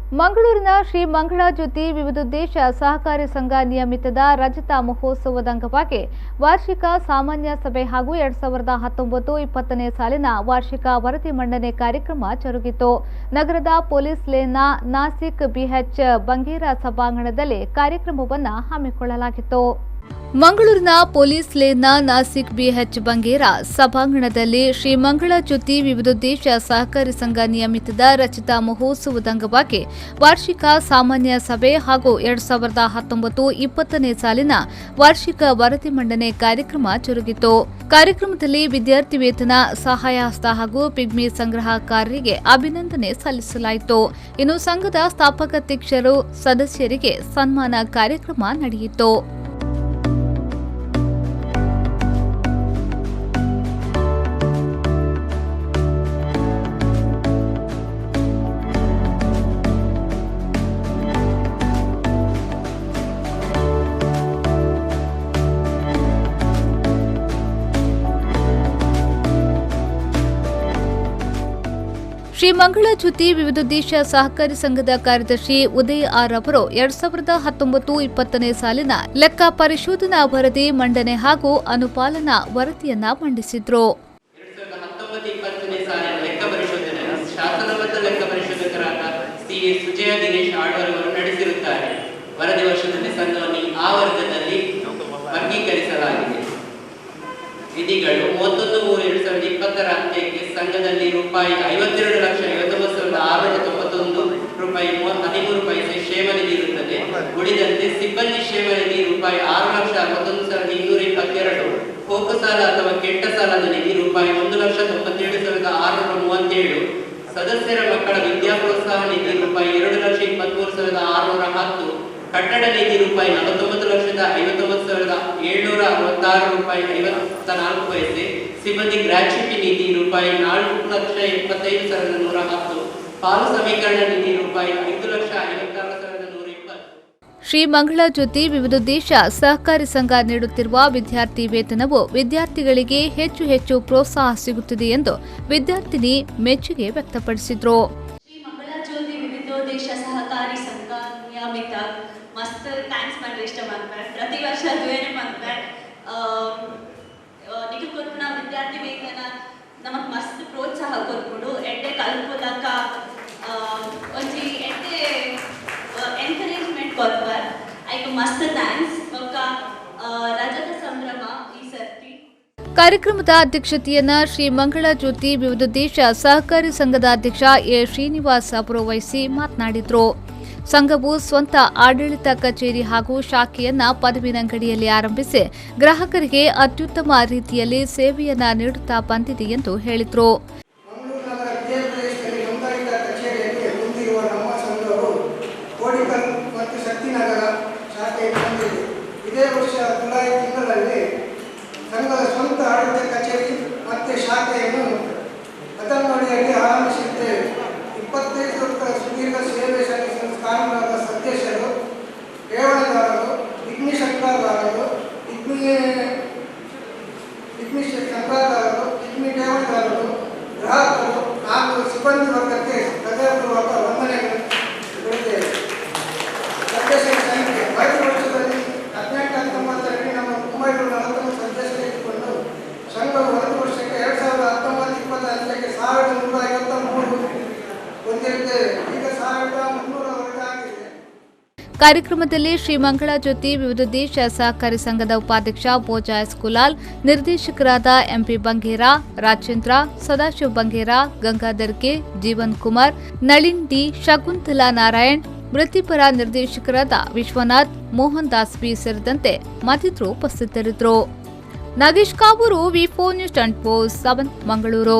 ಮಂಗಳೂರಿನ ಶ್ರೀ ಮಂಗಳ ಜ್ಯೋತಿ ವಿವಿಧೋದ್ದೇಶ ಸಹಕಾರಿ ಸಂಘ ನಿಯಮಿತದ ರಜತ ಮಹೋತ್ಸವದ ಅಂಗವಾಗಿ ವಾರ್ಷಿಕ ಸಾಮಾನ್ಯ ಸಭೆ ಹಾಗೂ 2019-20ನೇ ಸಾಲಿನ ವಾರ್ಷಿಕ ವರದಿ ಮಂಡನೆ ಕಾರ್ಯಕ್ರಮ ಜರುಗಿತು. ನಗರದ ಪೊಲೀಸ್ ಲೇನ್ನ ನಾಸಿಕ್ ಬಿಎಚ್ ಬಂಗೇರಾ ಸಭಾಂಗಣದಲ್ಲಿ ಕಾರ್ಯಕ್ರಮವನ್ನು ಹಮ್ಮಿಕೊಳ್ಳಲಾಗಿತ್ತು. ಮಂಗಳೂರಿನ ಪೊಲೀಸ್ ಲೇನ್ನ ನಾಸಿಕ್ ಬಿಎಚ್ ಬಂಗೇರಾ ಸಭಾಂಗಣದಲ್ಲಿ ಶ್ರೀ ಮಂಗಳ ಜ್ಯೋತಿ ವಿವಿಧೋದ್ದೇಶ ಸಹಕಾರಿ ಸಂಘ ನಿಯಮಿತದ ರಜತ ಮಹೋತ್ಸವದ ಅಂಗವಾಗಿ ವಾರ್ಷಿಕ ಸಾಮಾನ್ಯ ಸಭೆ ಹಾಗೂ 2019-20ನೇ ಸಾಲಿನ ವಾರ್ಷಿಕ ವರದಿ ಮಂಡನೆ ಕಾರ್ಯಕ್ರಮ ಜರುಗಿತು. ಕಾರ್ಯಕ್ರಮದಲ್ಲಿ ವಿದ್ಯಾರ್ಥಿ ವೇತನ, ಸಹಾಯ ಹಸ್ತ ಹಾಗೂ ಪಿಗ್ಮಿ ಸಂಗ್ರಹಕಾರರಿಗೆ ಅಭಿನಂದನೆ ಸಲ್ಲಿಸಲಾಯಿತು. ಇನ್ನು ಸಂಘದ ಸ್ಥಾಪಕಾಧ್ಯಕ್ಷರು, ಸದಸ್ಯರಿಗೆ ಸನ್ಮಾನ ಕಾರ್ಯಕ್ರಮ ನಡೆಯಿತು. ಶ್ರೀ ಮಂಗಳ ಜ್ಯೋತಿ ವಿವಿಧೋದ್ದೇಶ ಸಹಕಾರಿ ಸಂಘದ ಕಾರ್ಯದರ್ಶಿ ಉದಯ್ ಆರ್ ಅವರು 2019-20ನೇ ಸಾಲಿನ ಲೆಕ್ಕ ಪರಿಶೋಧನಾ ವರದಿ ಮಂಡನೆ ಹಾಗೂ ಅನುಪಾಲನಾ ವರದಿಯನ್ನ ಮಂಡಿಸಿದ್ರು. 2019-20ನೇ ಸಾಲಿನ ಲೆಕ್ಕ ಪರಿಶೋಧನೆ ಶಾಸನಬದ್ಧ ಲೆಕ್ಕ ಪರಿಶೋಧಕರಾದ ಸಿ ಸುಜಯ ದಿನೇಶ್ ಆಳ್ವಾರ್ ಅವರು ನಡೆಸಿರುತ್ತಾರೆ. ವರದಿ ವರ್ಷದಲ್ಲಿ ಸಂಘವನ್ನು ಆ ವರ್ಗದಲ್ಲಿ ವರ್ಗೀಕರಿಸಲಾಗಿದೆ. ವಿಧಿಗಳು 31/3/2020 ಅಂತ್ಯಕ್ಕೆ ಸಂಘದಲ್ಲಿ ರೂಪಾಯಿ 52,59,691 ರೂಪಾಯಿ 13 ಪೈಸೆ ಕ್ಷೇಮ ನಿಧಿ ಇರುತ್ತದೆ. ಉಳಿದಂತೆ ಸಿಬ್ಬಂದಿ ಕ್ಷೇಮ ನಿಧಿ ರೂಪಾಯಿ 6,61,222, ಹೋಗು ಸಾಲ ಅಥವಾ ಕೆಟ್ಟ ಸಾಲದ ನಿಧಿ ರೂಪಾಯಿ 1,97,637, ಸದಸ್ಯರ ಮಕ್ಕಳ ವಿದ್ಯಾ ಪ್ರೋತ್ಸಾಹ ನಿಧಿ ರೂಪಾಯಿ 2,23,610, ಕಟ್ಟಡ ನಿಧಿ ರೂಪಾಯಿ 49,59,766 ರೂಪಾಯಿ 54 ಪೈಸೆ, ಸಿಬ್ಬಂದಿ ಗ್ರಾಚ್ಯುಟಿ ನಿಧಿ ರೂಪಾಯಿ 4,75,110, ಪಾಲು ಸಮೀಕರಣ ನಿಧಿ ರೂಪಾಯಿ 5,56,120. ಶ್ರೀ ಮಂಗಳ ಜ್ಯೋತಿ ವಿವಿಧೋದ್ದೇಶ ಸಹಕಾರಿ ಸಂಘ ನೀಡುತ್ತಿರುವ ವಿದ್ಯಾರ್ಥಿ ವೇತನವು ವಿದ್ಯಾರ್ಥಿಗಳಿಗೆ ಹೆಚ್ಚು ಹೆಚ್ಚು ಪ್ರೋತ್ಸಾಹ ಸಿಗುತ್ತಿದೆ ಎಂದು ವಿದ್ಯಾರ್ಥಿನಿ ಮೆಚ್ಚುಗೆ ವ್ಯಕ್ತಪಡಿಸಿದರು. ಶ್ರೀ ಮಂಗಳ ಜ್ಯೋತಿ ವಿವಿಧೋದ್ದೇಶ ಸಹಕಾರಿ ಸಂಘ ನಿಯಮಿತ ಮಸ್ತ್ ಥ್ಯಾಂಕ್ಸ್ ಮಾಡ್ರೆ ಇಷ್ಟ ಮಾಡ್ತಾರೆ. ಪ್ರತಿ ವರ್ಷ ಅದುವೇನೆ ಮಾಡ್ತಾರೆ. ನಿಖಿಲ್ ಕೊಟ್ಟ ವಿದ್ಯಾರ್ಥಿ ವೇತನ ನಮಗೆ ಮಸ್ತ್ ಪ್ರೋತ್ಸಾಹ ಕೊಟ್ಬಿಡು ಎಡ್ಡೆ ಕಲ್ಪುಲಕ ಒಂಜಿ ಎಡ್ಡೆ ಎನ್ಕರೇಜ್ಮೆಂಟ್ ಕೊಡ್ತಾರೆ. ಐಕ್ ಮಸ್ತ್ ಥ್ಯಾಂಕ್ಸ್. ಒಕ್ಕ ರಜತ ಸಂಭ್ರಮ ಈ ಸರ್ತಿ. ಕಾರ್ಯಕ್ರಮದ ಅಧ್ಯಕ್ಷತೆಯನ್ನ ಶ್ರೀ ಮಂಗಳ ಜ್ಯೋತಿ ವಿವಿಧೋದ್ದೇಶ ಸಹಕಾರಿ ಸಂಘದ ಅಧ್ಯಕ್ಷ ಎ ಶ್ರೀನಿವಾಸ್ ಅವರು ವಹಿಸಿ ಮಾತನಾಡಿದರು. ಸಂಘವು ಸ್ವಂತ ಆಡಳಿತ ಕಚೇರಿ ಹಾಗೂ ಶಾಖೆಯನ್ನ ಪದವಿನಂಗಡಿಯಲ್ಲಿ ಆರಂಭಿಸಿ ಗ್ರಾಹಕರಿಗೆ ಅತ್ಯುತ್ತಮ ರೀತಿಯಲ್ಲಿ ಸೇವೆಯನ್ನ ನೀಡುತ್ತಾ ಬಂದಿದೆ ಎಂದು ಹೇಳಿದರು. ಇದೇ ವರ್ಷ ಜುಲೈ ತಿಂಗಳಲ್ಲಿ ಸಂಘದ ಸ್ವಂತ ಆಡಳಿತ ಕಚೇರಿ ಮತ್ತು ಶಾಖೆಯನ್ನು ಪದವಿನಂಗಡಿಯಲ್ಲಿ ಆರಂಭಿಸಿದ್ದೇವೆ. 25 ವರ್ಷ ಸುದೀರ್ಘ ಸೇವೆ ಸಲ್ಲಿಸಿದ ಕಾನೂನಾದ ಸದಸ್ಯರು, ಠೇವಣಿದಾರರು, ಪಿಗ್ಮಿ ಸಂಗ್ರಹದಾರರು, ಪಿಗ್ಮಿ ಸಂಗ್ರಹದಾರರು, ಪಿಗ್ಮಿ ಠೇವಣಿದಾರರು, ಗ್ರಾಹಕರು ಹಾಗೂ ಸಿಬ್ಬಂದಿ ವರ್ಗಕ್ಕೆ ಹೃದಯಪೂರ್ವಕ ವಂದನೆಗಳಿದ್ದೇವೆ. ಸದಸ್ಯರ ಸಂಖ್ಯೆ 5 ವರ್ಷದಲ್ಲಿ 18-19ರಲ್ಲಿ ನಮ್ಮ 940 ಸದಸ್ಯರು ಇಟ್ಟುಕೊಂಡು ಸಂಘವು 1 ವರ್ಷಕ್ಕೆ 2019-20 ಅಂತ್ಯಕ್ಕೆ 1,153 ಹೊಂದಿರುತ್ತೇವೆ. ಈಗ 1,300 ಆಗಿದೆ. ಕಾರ್ಯಕ್ರಮದಲ್ಲಿ ಶ್ರೀ ಮಂಗಳ ಜ್ಯೋತಿ ವಿವಿಧೋದ್ದೇಶ ಸಹಕಾರಿ ಸಂಘದ ಉಪಾಧ್ಯಕ್ಷ ಬೋಜಾಯಸ್ ಕುಲಾಲ್, ನಿರ್ದೇಶಕರಾದ MP Bangera, Rajendra, Sadashiva Bangera, Gangadhar K, Jeevan Kumar, Nalin D, Shakuntala Narayan, ವೃತ್ತಿಪರ ನಿರ್ದೇಶಕರಾದ ವಿಶ್ವನಾಥ್, ಮೋಹನ್ ದಾಸ್ ಬಿ ಸೇರಿದಂತೆ ಮತ್ತಿತರರು ಉಪಸ್ಥಿತರಿದ್ದರು. ನಾಗೇಶ್ ಕಾಬೂರು, ವಿ4 ನ್ಯೂಸ್ 24/7 ಮಂಗಳೂರು.